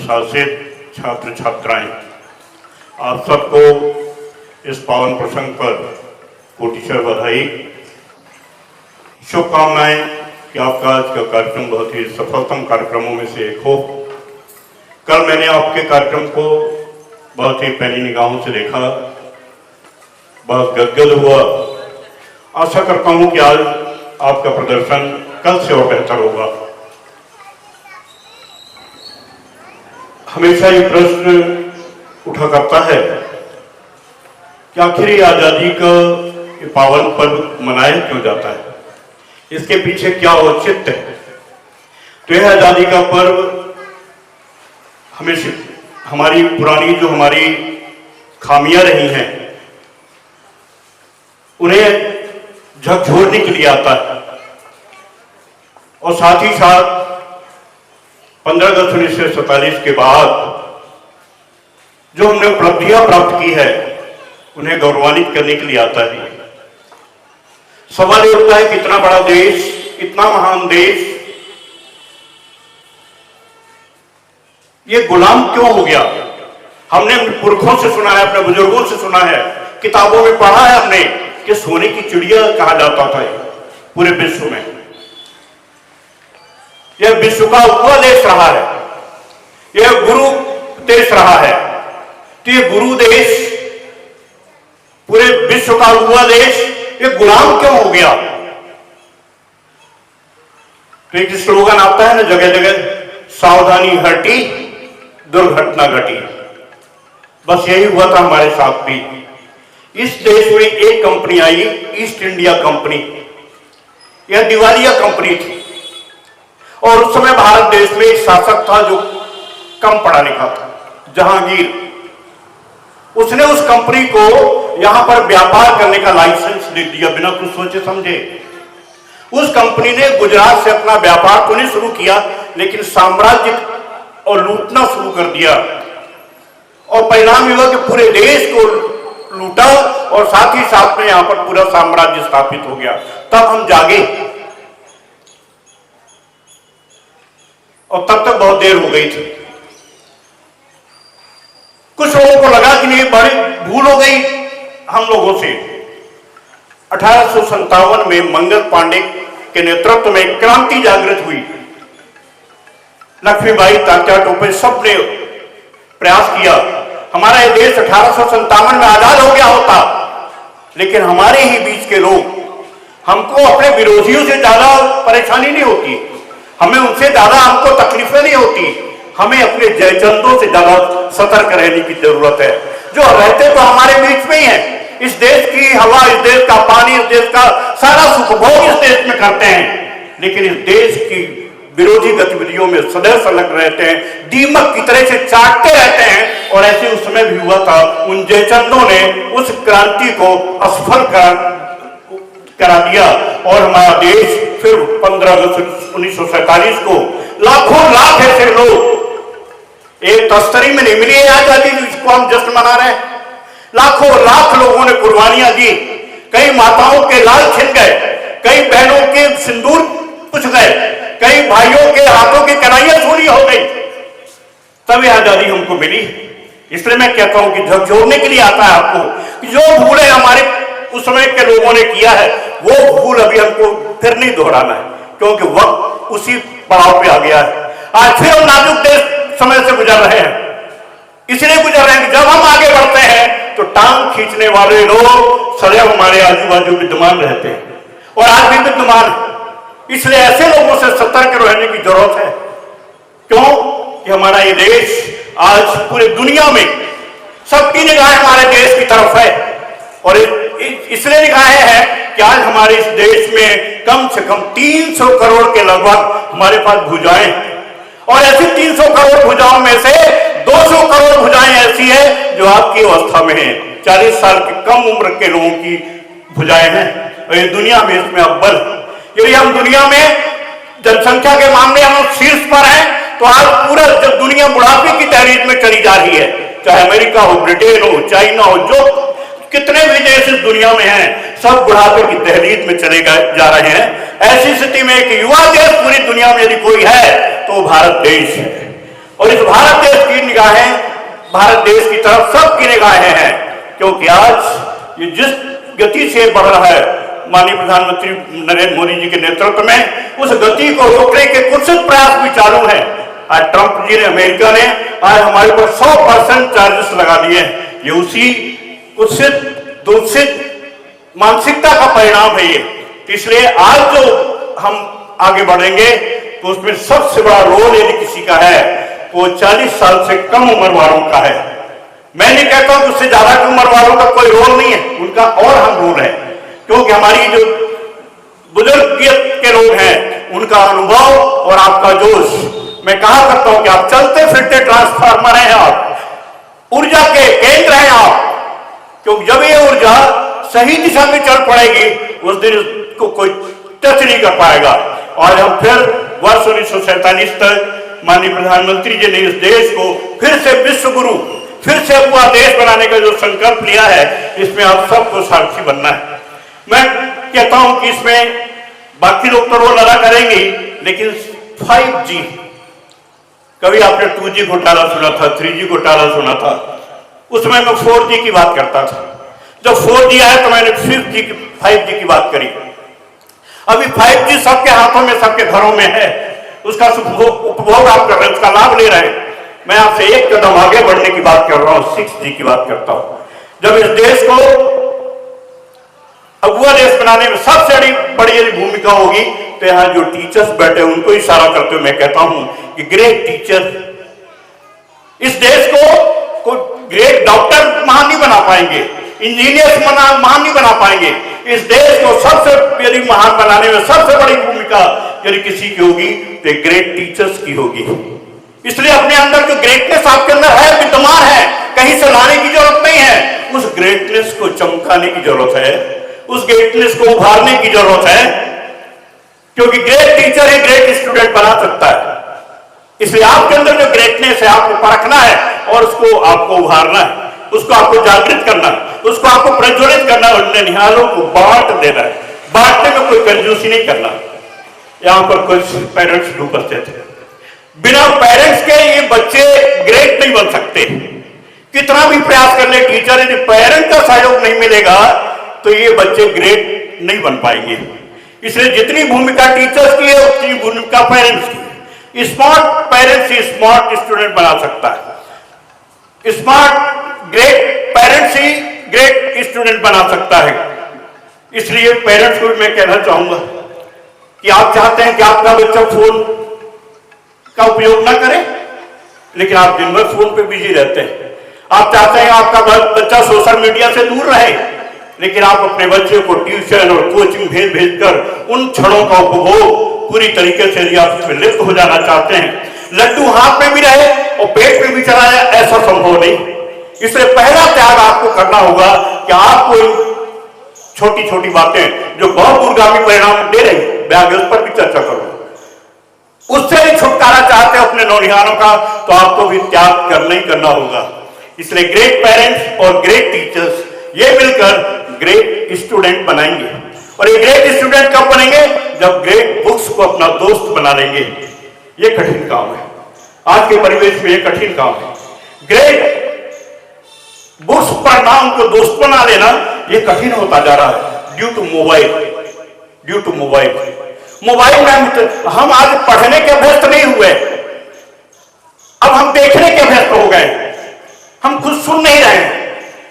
अनुशासित छात्र छात्राएं, आप सबको इस पावन प्रसंग पर कोटिशर बधाई, शुभकामनाएं कि आपका आज का कार्यक्रम बहुत ही सफलतम कार्यक्रमों में से एक हो। कल मैंने आपके कार्यक्रम को बहुत ही पैनी निगाहों से देखा, बहुत गदगद हुआ। आशा करता हूं कि आज आपका प्रदर्शन कल से और बेहतर होगा। हमेशा ये प्रश्न उठा करता है कि आखिर ये आजादी का ये पावन पर्व मनाया क्यों जाता है, इसके पीछे क्या औचित्य है। तो यह आजादी का पर्व हमेशा हमारी पुरानी जो हमारी खामियां रही हैं उन्हें झकझोरने के लिए आता है, और साथ ही साथ 15 अगस्त 1947 के बाद जो हमने उपलब्धियां प्राप्त की है उन्हें गौरवान्वित करने के लिए आता है। सवाल ये उठता है कि इतना बड़ा देश, इतना महान देश, ये गुलाम क्यों हो गया। हमने अपने पुरखों से सुना है, अपने बुजुर्गों से सुना है, किताबों में पढ़ा है हमने कि सोने की चिड़िया कहा जाता था पूरे विश्व में। यह विश्व का उपवा देश रहा है, यह गुरु देश रहा है। तो ये गुरु देश, पूरे विश्व का उपवा देश, ये गुलाम क्यों हो गया। तो एक स्लोगन आता है ना जगह जगह, सावधानी हटी दुर्घटना घटी। बस यही हुआ था हमारे साथ भी। इस देश में एक कंपनी आई, ईस्ट इंडिया कंपनी। यह दिवालिया कंपनी थी, और उस समय भारत देश में एक शासक था जो कम पढ़ा लिखा था, जहांगीर। उसने उस कंपनी को यहां पर व्यापार करने का लाइसेंस दे दिया बिना कुछ सोचे समझे। उस कंपनी ने गुजरात से अपना व्यापार तो नहीं शुरू किया, लेकिन साम्राज्य और लूटना शुरू कर दिया, और परिणाम यह हुआ कि पूरे देश को लूटा, और साथ ही साथ में यहां पर पूरा साम्राज्य स्थापित हो गया। तब हम जागे, और तब तक बहुत देर हो गई थी। कुछ लोगों को लगा कि नहीं, बड़ी भूल हो गई हम लोगों से। 1857 में मंगल पांडे के नेतृत्व में क्रांति जागृत हुई। लक्ष्मीबाई, तात्या टोपे सबने प्रयास किया। हमारा यह देश 1857 में आजाद हो गया होता, लेकिन हमारे ही बीच के लोग, हमको अपने विरोधियों से ज्यादा परेशानी नहीं होती, हमें उनसे ज्यादा हमको तकलीफें नहीं होती, हमें अपने जयचंदों से ज्यादा सतर्क रहने की जरूरत है। जो रहते तो हमारे बीच में ही है। इस देश की हवा, इस देश का पानी, इस देश का सारा सुख भोग इस देश में करते हैं, लेकिन इस देश की विरोधी गतिविधियों में सदैव संलग्न रहते हैं, दीमक की तरह से चाटते रहते हैं। और ऐसे उस समय भी हुआ था। उन जयचंदों ने उस क्रांति को असफल करा दिया, और हमारा देश फिर 15 अगस्त 1947 को लाखों लाख ऐसे लोग, एक तस्तरी में नहीं मिली आजादी जिसको हम जश्न मना रहे हैं, लाखों लाख लोगों ने कुर्बानियां दी। कई माताओं के लाल छिन गए, कई बहनों के सिंदूर पुछ गए, कई भाइयों के हाथों की कलाइयां सोनी हो गई, तब यह आजादी हमको मिली। इसलिए मैं कहता हूं कि झकझोरने के लिए आता है आपको, जो भूलें हमारे उस समय के लोगों ने किया है वो भूल अभी हमको फिर नहीं दोहराना है, क्योंकि वक्त उसी पड़ाव पे आ गया है। आज फिर हम नाजुक देश समय से गुजर रहे हैं, इसलिए गुजर रहे हैं कि जब हम आगे बढ़ते हैं तो टांग खींचने वाले लोग सदैव हमारे आजू बाजू विद्यमान रहते हैं, और आज भी विद्यमान है। इसलिए ऐसे लोगों से सतर्क रहने की जरूरत है। क्यों कि हमारा ये देश आज पूरे दुनिया में सबकी निगाहें हमारे देश की तरफ है, और इसलिए निगाहें हैं कि आज हमारे इस देश में कम से कम 300 करोड़ के लगभग हमारे पास भुजाएं, और ऐसी 300 करोड़ भुजाओं में से 200 करोड़ भुजाएं ऐसी है जो आपकी अवस्था में है। 40 साल की कम उम्र के लोगों की भुजाएं हैं, और ये दुनिया में इसमें अव्वल। यदि हम दुनिया में जनसंख्या के मामले हम शीर्ष पर हैं, तो आज पूरा जब दुनिया बुढ़ापे की तहरीर में चली जा रही है, चाहे अमेरिका हो, ब्रिटेन हो, चाइना हो, जो कितने भी देश इस दुनिया में हैं, सब बुढ़ापे की तहरीर में चले जा रहे हैं। ऐसी स्थिति में एक युवा देश पूरी दुनिया में यदि कोई है तो भारत देश है, और इस भारत देश निगाहें भारत देश की तरफ सबकी निगाहें हैं, क्योंकि आज ये जिस गति से बढ़ रहा है माननीय प्रधानमंत्री नरेंद्र मोदी जी के नेतृत्व में, उस गति को रोकने के कुत्सित प्रयास भी चालू हैं। आज ट्रंप जी ने, अमेरिका ने आज हमारे ऊपर 100% चार्जेस लगा दिए। ये उसी कुत्सित दूषित मानसिकता का परिणाम है ये। इसलिए आज जो हम आगे बढ़ेंगे तो उसमें सबसे बड़ा रोल यदि किसी का है वो 40 साल से कम उम्र वालों का है। मैं नहीं कहता हूं उससे ज्यादा की उम्र वालों का कोई रोल नहीं है, उनका और हम रोल है, क्योंकि हमारी जो बुजुर्ग के लोग हैं उनका अनुभव और आपका जोश, मैं कहा करता हूं कि आप चलते फिरते ट्रांसफार्मर हैं, आप ऊर्जा के केंद्र हैं आप, क्योंकि जब ये ऊर्जा सही दिशा में चल पड़ेगी उस दिन इसको कोई टच नहीं कर पाएगा। और हम फिर वर्ष 1947 तक माननीय प्रधानमंत्री जी ने इस देश को फिर से विश्व गुरु, फिर से अपना देश बनाने का जो संकल्प लिया है, इसमें आप सबको साक्षी बनना है। मैं कहता हूं कि इसमें बाकी लोग तो रोल अदा करेंगे, लेकिन 5G, कभी आपने 2G घोटाला सुना था, 3G घोटाला सुना था, उसमें मैं 4G की बात करता था। जब 4G आया तो मैंने 5G की बात करी। अभी 5G सबके हाथों में, सबके घरों में है, उसका उपभोग आप कर रहे हैं, उसका लाभ ले रहे हैं। मैं आपसे एक कदम आगे बढ़ने की बात कर रहा हूं, 6G की बात करता हूं। जब इस देश को अगुआ देश बनाने में सबसे बड़ी यदि भूमिका होगी तो यहां जो टीचर्स बैठे हैं उनको इशारा करते हुए मैं कहता हूं कि ग्रेट टीचर, इस देश को ग्रेट डॉक्टर महान नहीं बना पाएंगे, इंजीनियर्स महान नहीं बना पाएंगे। इस देश को सबसे यदि महान बनाने में सबसे बड़ी भूमिका यदि किसी की होगी तो ग्रेट टीचर्स की होगी। इसलिए अपने अंदर जो ग्रेटनेस आपके अंदर है, विद्यमान है, कहीं से लाने की जरूरत नहीं है, उस ग्रेटनेस को चमकाने की जरूरत है, उस ग्रेटनेस को उभारने की जरूरत है, क्योंकि ग्रेट टीचर ही ग्रेट स्टूडेंट बना सकता है। इसलिए आपके अंदर जो ग्रेटनेस है आपको परखना है और उसको आपको उभारना है, उसको आपको जागृत करना है, उसको आपको प्रज्वलित करना है और निहालों को बांट देना है। बांटने में कोई कंजूसी नहीं करना। यहां पर कुछ पेरेंट्स उपस्थित थे, बिना पेरेंट्स के ये बच्चे ग्रेट नहीं बन सकते। कितना भी प्रयास कर ले टीचर, यदि पेरेंट का सहयोग नहीं मिलेगा तो ये बच्चे ग्रेट नहीं बन पाएंगे। इसलिए जितनी भूमिका टीचर्स की है उतनी भूमिका पेरेंट्स की। स्मार्ट पेरेंट्स ही स्मार्ट स्टूडेंट बना सकता है, स्मार्ट ग्रेट पेरेंट्स ही ग्रेट स्टूडेंट बना सकता है। इसलिए पेरेंट्स को भी मैं कहना चाहूंगा कि आप चाहते हैं कि आपका बच्चा फोन का उपयोग ना करे, लेकिन आप दिन भर फोन पे बिजी रहते हैं। आप चाहते हैं आपका बच्चा सोशल मीडिया से दूर रहे, लेकिन आप अपने बच्चे को ट्यूशन और कोचिंग भेज कर उन क्षणों का उपभोग पूरी तरीके से यदि आप इसमें लिप्त हो जाना चाहते हैं, लड्डू हाथ में भी रहे और पेट में भी चला जाए, ऐसा संभव नहीं। इसलिए पहला त्याग आपको करना होगा कि आपको छोटी छोटी बातें जो बहुत दूरगामी परिणाम दे रही, मैं आगे उस पर भी चर्चा करूंगा, उससे भी छुटकारा चाहते हैं अपने नौनिहालों का, तो आपको भी त्याग करना ही करना होगा। इसलिए ग्रेट पेरेंट्स और ग्रेट टीचर्स ये मिलकर ग्रेट स्टूडेंट बनाएंगे। और ये ग्रेट स्टूडेंट कब बनेंगे? जब ग्रेट बुक्स को अपना दोस्त बना लेंगे। ये कठिन काम है, आज के परिवेश में ये कठिन काम है। ग्रेट बुक्स पढ़ना, उनको दोस्त बना लेना, ये कठिन होता जा रहा है ड्यू टू मोबाइल। मोबाइल में हम आज पढ़ने के अभ्यस्त नहीं हुए, अब हम देखने के अभ्यस्त हो गए। हम खुद सुन नहीं रहे,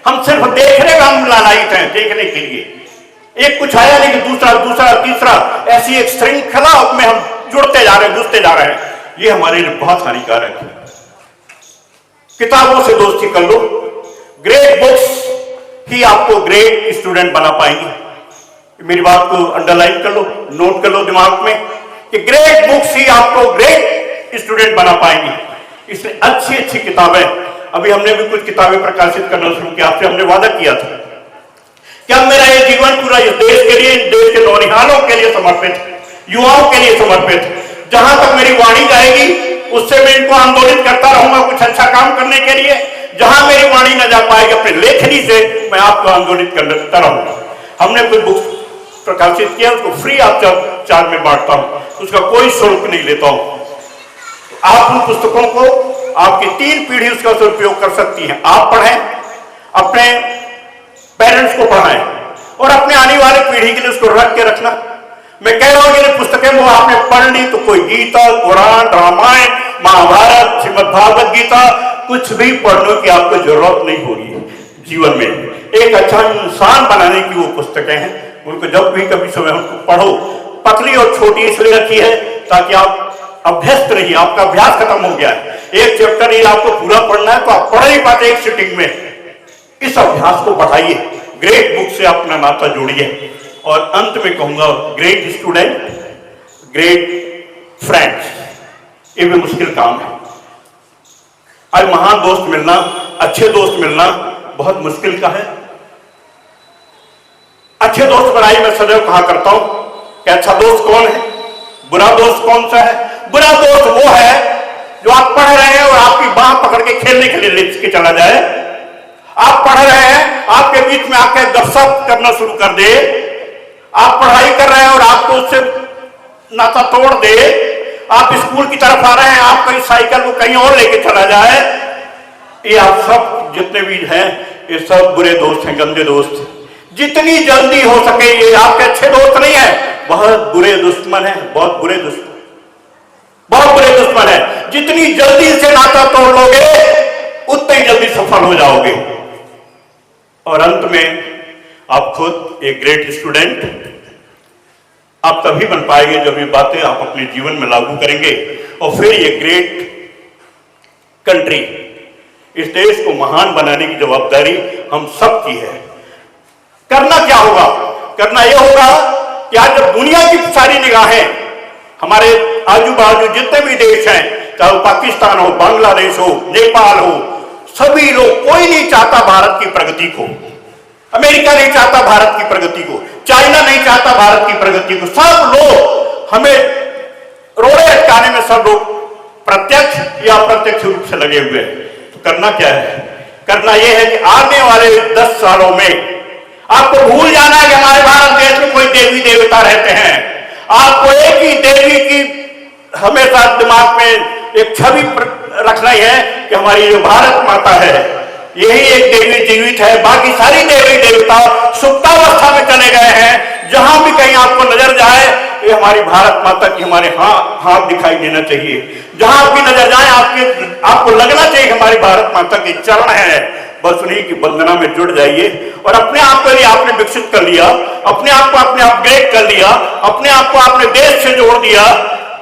हम सिर्फ देखने में हम लालायित हैं, देखने के लिए। एक कुछ आया लेकिन दूसरा तीसरा, ऐसी एक श्रृंखला में हम जुड़ते जा रहे हैं, घुसते जा रहे हैं। ये हमारे लिए बहुत हानिकारक है। किताबों से दोस्ती कर लो, ग्रेट बुक्स ही आपको ग्रेट स्टूडेंट बना पाएंगी। मेरी बात को अंडरलाइन कर लो, नोट कर लो दिमाग में कि ग्रेट बुक्स ही आपको ग्रेट स्टूडेंट बना पाएंगी। इसलिए अच्छी अच्छी किताबें, अभी हमने भी कुछ किताबें प्रकाशित करना शुरू किया, आपसे हमने वादा किया था कि अब मेरा ये जीवन पूरा इस देश के लिए, इस देश के नौनिहालों के लिए समर्पित, युवाओं के लिए समर्पित। जहां तक मेरी वाणी जाएगी उससे मैं इनको आंदोलित करता रहूंगा कुछ अच्छा काम करने के लिए। जहां मेरी वाणी न जा पाएगी, अपने लेखनी से मैं आपको आंदोलित करता रहूंगा। हमने कुछ बुक्स प्रकाशित किया, उसको फ्री आप चार्ज में बांटता हूं, उसका कोई शुल्क नहीं लेता हूं। आप उन पुस्तकों को आपकी 3 पीढ़ी उसका सदुपयोग कर सकती है। आप पढ़ें, अपने पेरेंट्स को पढ़ाएं और अपने आने वाले पीढ़ी के लिए उसको रख के रखना। मैं कह रहा हूं ये पुस्तकें वो आपने पढ़ ली तो कोई गीता, कुरान, रामायण, महाभारत, श्रीमद् भागवत गीता कुछ भी पढ़ने की आपको जरूरत नहीं होगी। जीवन में एक अच्छा इंसान बनाने की वो पुस्तकें हैं, उनको जब भी कभी समय उनको पढ़ो। पतली और छोटी इसलिए रखी है ताकि आप अभ्यस्त रहिए, आपका अभ्यास खत्म हो गया है, एक चैप्टर ये आपको पूरा पढ़ना है तो आप पढ़ नहीं पाते एक सिटिंग में। इस अभ्यास को बढ़ाइए, ग्रेट बुक से अपना नाता जोड़िए। और अंत में कहूंगा, ग्रेट स्टूडेंट, ग्रेट फ्रेंड्स, ये भी मुश्किल काम है। आज महान दोस्त मिलना, अच्छे दोस्त मिलना बहुत मुश्किल का है। अच्छे दोस्त बनाइए, मैं सदैव कहा करता हूं कि अच्छा दोस्त कौन है, बुरा दोस्त कौन सा है। बुरा दोस्त वो है जो आप पढ़ रहे हैं और आपकी बाह पकड़ के खेलने के लिए ले के चला जाए। आप पढ़ रहे हैं, आपके बीच में आके गपशप करना शुरू कर दे। आप पढ़ाई कर रहे हैं और आपको उससे नाता तोड़ दे। आप स्कूल की तरफ आ रहे हैं, आप कहीं साइकिल को कहीं और लेके चला जाए। ये आप सब जितने भी हैं ये सब बुरे दोस्त हैं, गंदे दोस्त। जितनी जल्दी हो सके, ये आपके अच्छे दोस्त नहीं है, बहुत बुरे दुश्मन है, बहुत बुरे दुश्मन, बहुत बुरे दुश्मन है। जितनी जल्दी से नाता तोड़ लोगे उतनी जल्दी सफल हो जाओगे। और अंत में आप खुद एक ग्रेट स्टूडेंट आप तभी बन पाएंगे जब ये बातें आप अपने जीवन में लागू करेंगे। और फिर ये ग्रेट कंट्री, इस देश को महान बनाने की जवाबदारी हम सब की है। करना क्या होगा? करना यह होगा कि आज जब दुनिया की सारी निगाहें हमारे आजू बाजू जितने भी देश हैं, चाहे वो पाकिस्तान हो, बांग्लादेश हो, नेपाल हो, सभी लोग, कोई नहीं चाहता भारत की प्रगति को। अमेरिका नहीं चाहता भारत की प्रगति को, चाइना नहीं चाहता भारत की प्रगति को। सब लोग हमें रोड़े अटकाने में, सब लोग प्रत्यक्ष या अप्रत्यक्ष रूप से लगे हुए हैं। तो करना क्या है? करना यह है कि आने वाले 10 सालों में आपको भूल जाना है कि हमारे भारत देश में कोई देवी देवता रहते हैं। आपको एक ही देवी की हमेशा दिमाग में एक छवि रखना ही है कि हमारी जो भारत माता है, यही एक देवी जीवित है। बाकी सारी देवी देवता सुप्तावस्था में चले गए हैं। जहां भी कहीं आपको नजर जाए, ये हमारी भारत माता की हमारे हाथ दिखाई देना चाहिए। जहां आपकी नजर जाए, आपको लगना चाहिए हमारी भारत माता के चरण है। बस उन्हीं की वंदना में जुड़ जाइए और अपने आप को आपने विकसित कर लिया, अपने आप को आपने अपग्रेड कर लिया, अपने आप को आपने देश से जोड़ दिया,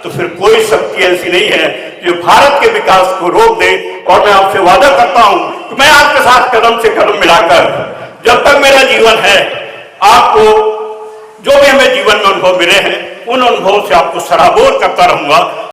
तो फिर कोई शक्ति ऐसी नहीं है जो भारत के विकास को रोक दे। और मैं आपसे वादा करता हूं कि मैं आपके साथ कदम से कदम मिलाकर, जब तक मेरा जीवन है, आपको जो भी हमें जीवन में अनुभव मिले हैं, उन अनुभवों से आपको सराबोर करता रहूंगा।